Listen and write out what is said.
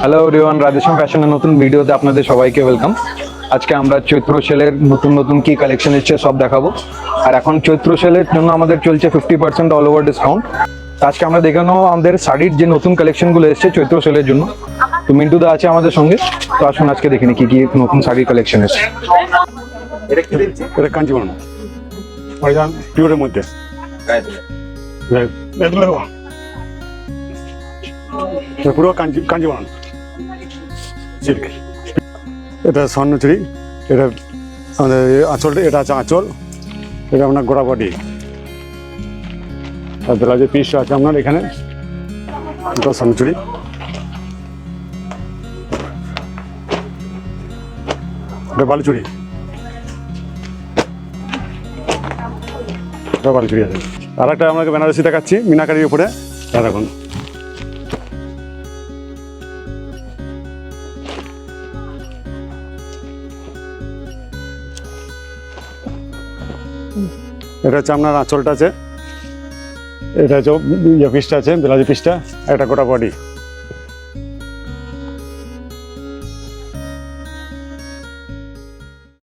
Hello everyone, Radheshyam ফ্যাশনের নতুন ভিডিওতে আপনাদের সবাইকে ওয়েলকাম। আজকে আমরা চৈত্র সেলের নতুন নতুন কি কালেকশন এসছে সব দেখাবো। আর এখন চৈত্র সেলের জন্য আমাদের চলছে 50% অল ওভার ডিসকাউন্ট। আজকে আমরা দেখে নেবো আমাদের শাড়ির যে নতুন কালেকশনগুলো এসছে চৈত্র সেলের জন্য। তো মিন্টু দা আছে আমাদের সঙ্গে, তো আসুন আজকে দেখে নিই কি কি নতুন শাড়ির কালেকশন এসছে। এটা কাঞ্জিবরম পিওরের মধ্যে পুরো কাঞ্জিবরম সিল্ক। এটা স্বর্ণচুরি, এটা আমাদের আঁচলটা, এটা আছে আঁচল, এটা আপনার গোড়া বডি। আর ব্লাউজের পিস আছে আপনার এখানে, এটা স্বর্ণচুরি। এটা বালুচুরি, এটা বালুচুরি আছে। আর একটা আপনাকে বেনারসি দেখাচ্ছি মিনাকারির উপরে, দেখুন। এটা হচ্ছে আপনার আঁচলটা আছে, এটা হচ্ছে ইয়ে পিসটা আছে, ব্লাউজের পিসটা, একটা গোটা বডি।